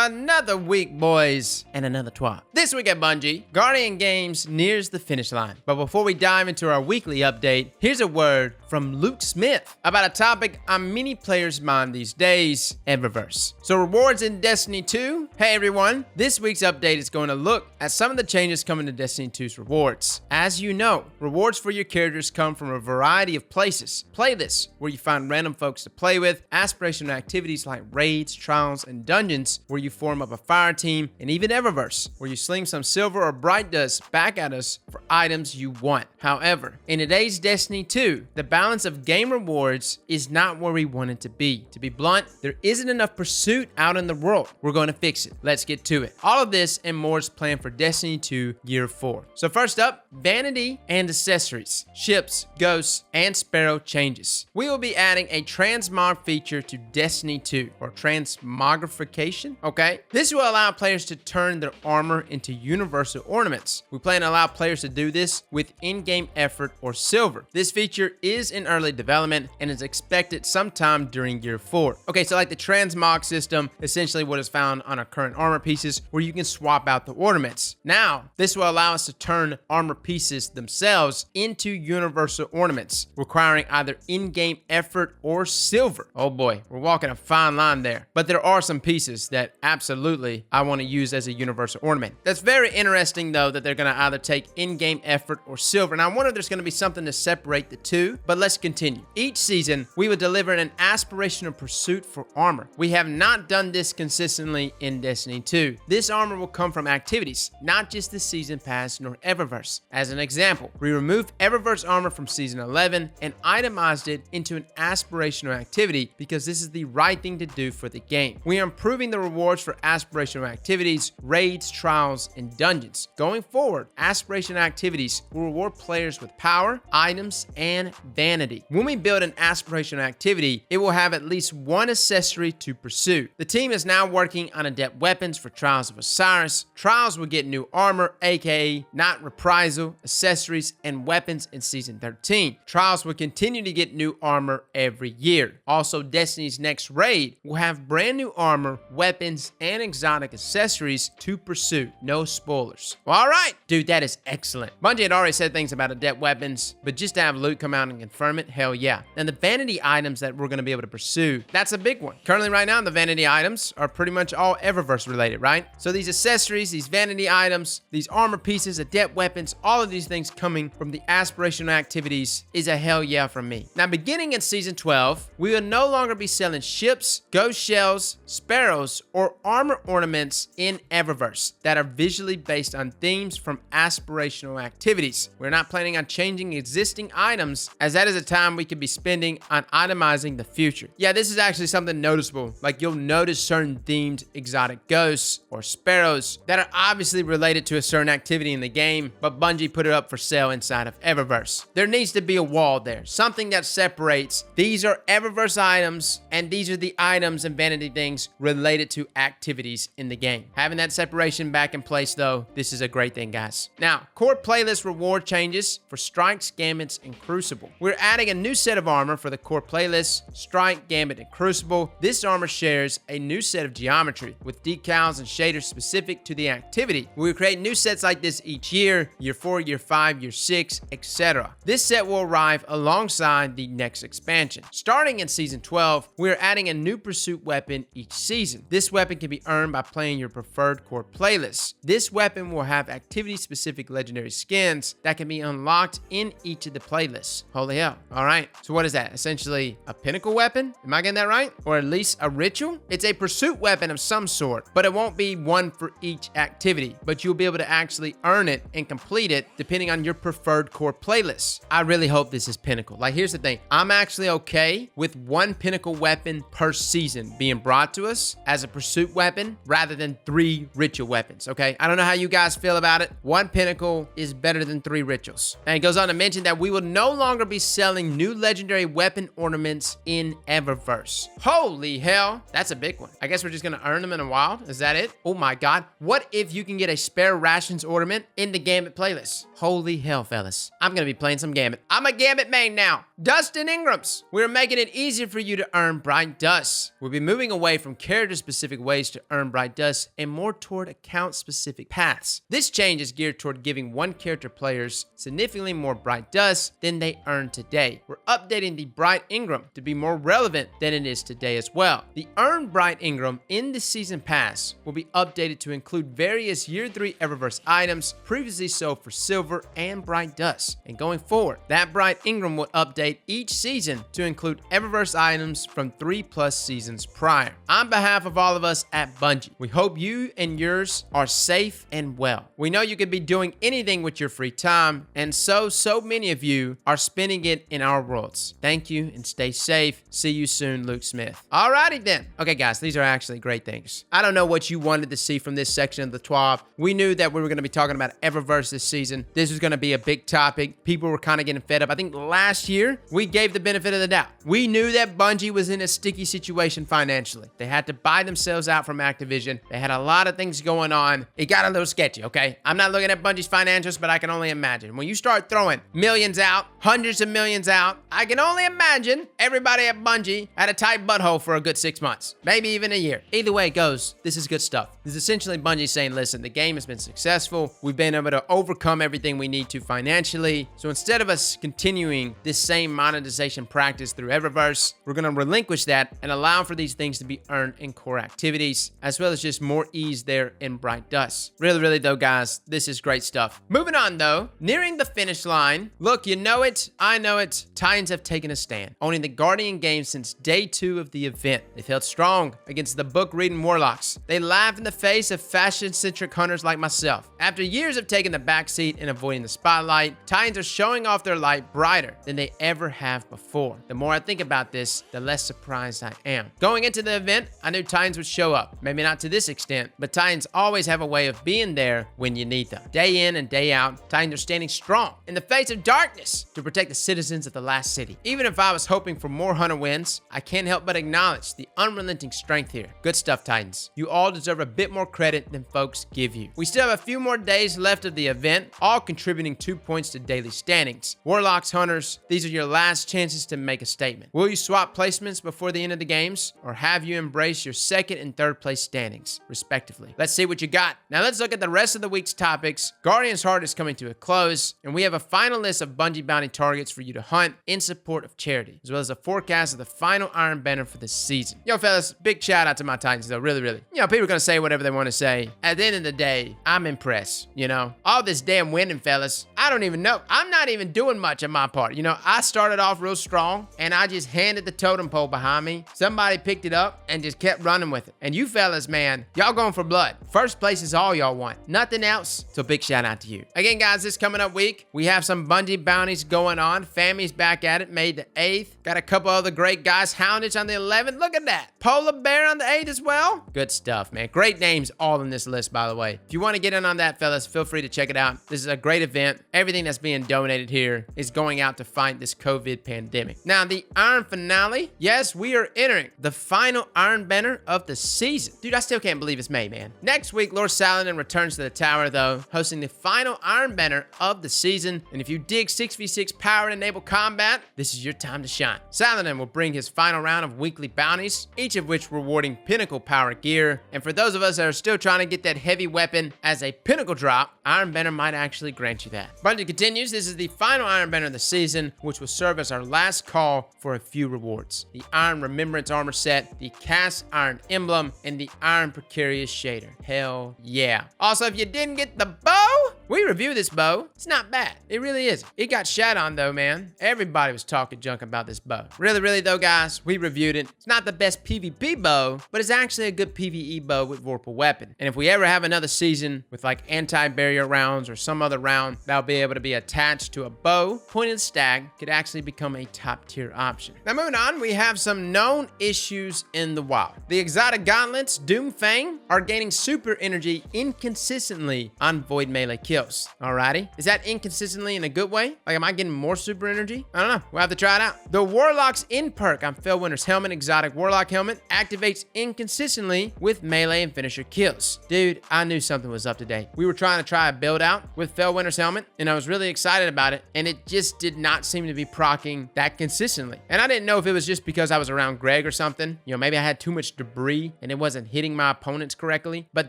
Another week, boys, and another TWAB. This week at Bungie, Guardian Games nears the finish line. But before we dive into our weekly update, here's a word from Luke Smith about a topic on many players' mind these days, Eververse. So rewards in Destiny 2? Hey everyone, this week's update is going to look at some of the changes coming to Destiny 2's rewards. As you know, rewards for your characters come from a variety of places. Playlists, where you find random folks to play with, aspirational activities like raids, trials, and dungeons, where you form up a fire team, and even Eververse, where you sling some silver or bright dust back at us for items you want. However, in today's Destiny 2, the balance of game rewards is not where we want it to be. To be blunt, there isn't enough pursuit out in the world. We're going to fix it. Let's get to it. All of this and more is planned for Destiny 2 Year 4. So first up, vanity and accessories, ships, ghosts, and sparrow changes. We will be adding a transmog feature to Destiny 2, or transmogrification, okay? This will allow players to turn their armor into universal ornaments. We plan to allow players to do this with in-game effort or silver. This feature is in early development and is expected sometime during Year 4. Okay, so like the transmog system, essentially what is found on our current armor pieces, where you can swap out the ornaments. Now, this will allow us to turn armor pieces themselves into universal ornaments, requiring either in-game effort or silver. Oh boy, we're walking a fine line there. But there are some pieces that absolutely I want to use as a universal ornament. That's very interesting though, that they're going to either take in-game effort or silver. And I wonder if there's going to be something to separate the two, but let's continue. Each season, we will deliver an aspirational pursuit for armor. We have not done this consistently in Destiny 2. This armor will come from activities, not just the season pass nor Eververse. As an example, we removed Eververse armor from season 11 and itemized it into an aspirational activity because this is the right thing to do for the game. We are improving the rewards for aspirational activities, raids, trials, and dungeons. Going forward, aspirational activities will reward players with power, items, and vanity. When we build an aspirational activity, it will have at least one accessory to pursue. The team is now working on Adept Weapons for Trials of Osiris. Trials will get new armor, aka not reprisal, accessories, and weapons in Season 13. Trials will continue to get new armor every year. Also, Destiny's next raid will have brand new armor, weapons, and exotic accessories to pursue. No spoilers. Well, all right, dude, that is excellent. Bungie had already said things about Adept Weapons, but just to have Luke come out and confirm it, hell yeah. And the vanity items that we're going to be able to pursue, that's a big one. Currently right now, the vanity items are pretty much all Eververse related, right? So these accessories, these vanity items, these armor pieces, Adept Weapons, all of these things coming from the aspirational activities is a hell yeah from me. Now, beginning in Season 12, we will no longer be selling ships, ghost shells, sparrows, or armor ornaments in Eververse that are visually based on themes from aspirational activities. We're not planning on changing existing items, as that is a time we could be spending on itemizing the future. Yeah, this is actually something noticeable. Like, you'll notice certain themed exotic ghosts or sparrows that are obviously related to a certain activity in the game, but Bungie put it up for sale inside of Eververse. There needs to be a wall there, something that separates these are Eververse items and these are the items and vanity things related to activities in the game. Having that separation back in place though, this is a great thing, guys. Now, core playlist reward changes for Strikes, Gambits, and Crucible. We're adding a new set of armor for the core playlist, Strike, Gambit, and Crucible. This armor shares a new set of geometry with decals and shaders specific to the activity. We create new sets like this each year, Year 4, Year 5, Year 6, etc. This set will arrive alongside the next expansion. Starting in Season 12, we are adding a new pursuit weapon each season. This weapon can be earned by playing your preferred core playlist. This weapon will have activity-specific legendary skins that can be unlocked in each of the playlists. Holy hell. All right, so what is that? Essentially a pinnacle weapon? Am I getting that right? Or at least a ritual? It's a pursuit weapon of some sort, but it won't be one for each activity, but you'll be able to actually earn it and complete it depending on your preferred core playlist. I really hope this is pinnacle. Like, here's the thing. I'm actually okay with one pinnacle weapon per season being brought to us as a pursuit weapon rather than 3 ritual weapons, okay? I don't know how you guys feel about it. One pinnacle is better than 3 rituals. And it goes on to mention that we will no longer be selling new legendary weapon ornaments in Eververse. Holy hell, that's a big one. I guess we're just gonna earn them in a while. Is that it? Oh my God. What if you can get a spare rations ornament in the Gambit playlist? Holy hell, fellas. I'm gonna be playing some Gambit. I'm a Gambit main now. Dust and Ingrams. We're making it easier for you to earn Bright Dust. We'll be moving away from character-specific ways to earn Bright Dust and more toward account-specific paths. This change is geared toward giving one character players significantly more Bright Dust than they earn today. We're updating the Bright Ingram to be more relevant than it is today as well. The Earn Bright Ingram in the Season Pass will be updated to include various Year 3 Eververse items previously sold for Silver and Bright Dust. And going forward, that Bright Ingram will update each season to include Eververse items from 3+ seasons prior. On behalf of all of us at Bungie, we hope you and yours are safe and well. We know you could be doing anything with your free time, and so many of you are spending it in our worlds. Thank you and stay safe. See you soon, Luke Smith. Alrighty then. Okay guys, these are actually great things. I don't know what you wanted to see from this section of the TWAB. We knew that we were going to be talking about Eververse this season. This was going to be a big topic. People were kind of getting fed up. I think last year, we gave the benefit of the doubt. We knew that Bungie was in a sticky situation financially. They had to buy themselves out from Activision. They had a lot of things going on. It got a little sketchy, okay? I'm not looking at Bungie's financials, but I can only imagine. When you start throwing millions out, hundreds of millions out, I can only imagine everybody at Bungie had a tight butthole for a good 6 months, maybe even a year. Either way it goes, this is good stuff. This is essentially Bungie saying, listen, the game has been successful. We've been able to overcome everything we need to financially. So instead of us continuing this same monetization practice through Eververse, we're going to relinquish that and allow for these things to be earned in core activities, as well as just more ease there in Bright Dust. Really though, guys, this is great stuff. Moving on though, nearing the finish line. Look, you know it, I know it. Titans have taken a stand, owning the Guardian game since day 2 of the event. They've held strong against the book-reading Warlocks. They laughed in the face of fashion-centric hunters like myself. After years of taking the backseat and avoiding the spotlight, Titans are showing off their light brighter than they ever have before. The more I think about this, the less surprised I am. Going into the event, I knew Titans would show up. Maybe not to this extent, but Titans always have a way of being there when you need them. Day in and day out, Titans are standing strong in the face of darkness to protect the citizens of the last city. Even if I was hoping for more hunter wins, I can't help but acknowledge the unrelenting strength here. Good stuff, Titans. You all deserve a bit more credit than folks give you. We still have a few more days left of the event, all contributing 2 points to daily standings. Warlocks, hunters, these are your last chances to make a statement. Will you swap placements before the end of the games, or have you embraced your 2nd and 3rd place standings, respectively? Let's see what you got. Now let's look at the rest of the week's topics. Guardian's Heart is coming to a close, and we have a final list of Bungie bounty targets for you to hunt in support of charity, as well as a forecast of the final Iron Banner for the season. Yo, fellas, big shout out to my Titans, though, really. You know, people are gonna say whatever they want to say. At the end of the day, I'm impressed, you know? All this damn winning, fellas, I don't even know. I'm not even doing much on my part. You know, I started off real strong, and I just handed the totem pole behind me. Somebody picked it up and just kept running with it. And you fellas, man, y'all going for blood. First place is all y'all want. Nothing else, so big shout out to you. Again, guys, this coming up week, we have some Bungie bounties going on. Family's back at it, May the 8th. Got a couple other great guys. Houndage on the 11th. Look at that. Polar Bear on the 8th as well. Good stuff, man. Great names all in this list, by the way. If you want to get in on that, fellas, feel free to check it out. This is a great event. Everything that's being donated here is going out to fight this COVID pandemic. Now, the Iron Finale. Yes, we are entering the final Iron Banner of the season. Dude, I still can't believe it's May, man. Next week, Lord Saladin returns to the tower, though, hosting the final Iron Banner of the season. And if you dig 6v6 power enabled combat, this is your time to shine. Saladin will bring his final round of weekly bounties, each of which rewarding pinnacle power gear. And for those of us that are still trying to get that heavy weapon as a pinnacle drop, Iron Banner might actually grant you that. Bungie continues, this is the final Iron Banner of the season, which will serve as our last call for a few rewards. The Iron Remembrance Armor Set, the Cast Iron Emblem, and the Iron Precarious Shader. Hell yeah. Also, if you didn't get the bow, we reviewed this bow. It's not bad. It really is. It got shat on though, man. Everybody was talking junk about this bow. Really though, guys, we reviewed it. It's not the best PvP bow, but it's actually a good PvE bow with Vorpal weapon. And if we ever have another season with like anti-barrier rounds or some other round that'll be able to be attached to a bow, pointed stag could actually become a top tier option. Now moving on, we have some known issues in the WoW. The exotic gauntlets, Doomfang, are gaining super energy inconsistently on void melee kills. kills. Alrighty. Is that inconsistently in a good way? Like, am I getting more super energy? I don't know. We'll have to try it out. The Warlock's in perk on Fellwinter's helmet, exotic Warlock helmet, activates inconsistently with melee and finisher kills. Dude, I knew something was up today. We were trying to try a build out with Fellwinter's helmet, and I was really excited about it, and it just did not seem to be proccing that consistently. And I didn't know if it was just because I was around Greg or something. You know, maybe I had too much debris and it wasn't hitting my opponents correctly, but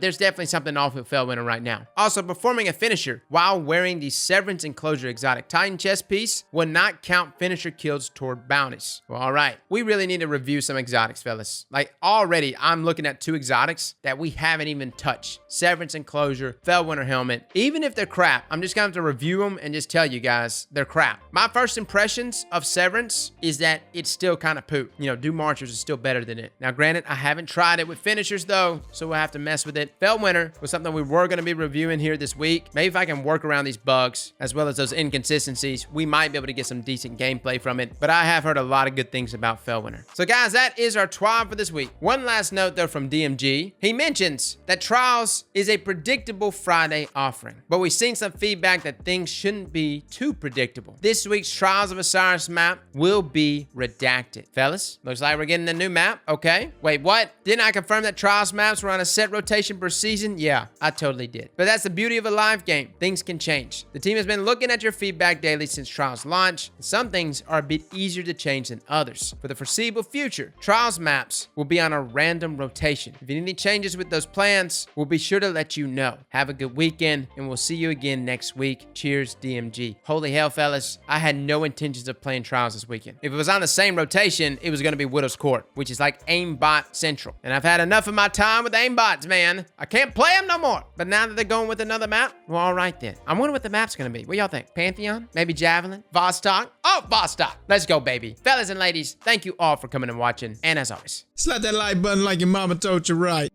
there's definitely something off with Fellwinter right now. Also, performing a finisher while wearing the Severance Enclosure exotic Titan chest piece will not count finisher kills toward bounties. Well, all right. We really need to review some exotics, fellas. Like, already I'm looking at 2 exotics that we haven't even touched. Severance Enclosure, Fellwinter helmet. Even if they're crap, I'm just gonna have to review them and just tell you guys they're crap. My first impressions of Severance is that it's still kind of poop. You know, Doom Marchers is still better than it. Now, granted, I haven't tried it with finishers though, so we'll have to mess with it. Fellwinter was something we were gonna be reviewing here this week. Maybe if I can work around these bugs as well as those inconsistencies, we might be able to get some decent gameplay from it. But I have heard a lot of good things about Fellwinter. So guys, that is our TWAB for this week. One last note though from DMG. He mentions that Trials is a predictable Friday offering, but we've seen some feedback that things shouldn't be too predictable. This week's Trials of Osiris map will be redacted. Fellas, looks like we're getting a new map. Okay. Wait, what? Didn't I confirm that Trials maps were on a set rotation per season? Yeah, I totally did. But that's the beauty of a live game. Things can change. The team has been looking at your feedback daily since Trials launch, and some things are a bit easier to change than others. For the foreseeable future, Trials maps will be on a random rotation. If you need any changes with those plans, we'll be sure to let you know. Have a good weekend, and we'll see you again next week. Cheers, DMG. Holy hell, fellas. I had no intentions of playing Trials this weekend. If it was on the same rotation, it was going to be Widow's Court, which is like aimbot central. And I've had enough of my time with aimbots, man. I can't play them no more. But now that they're going with another map, well, all right then. I wonder what the map's going to be. What y'all think? Pantheon? Maybe Javelin? Vostok? Oh, Vostok. Let's go, baby. Fellas and ladies, thank you all for coming and watching. And as always, slap that like button like your mama told you right.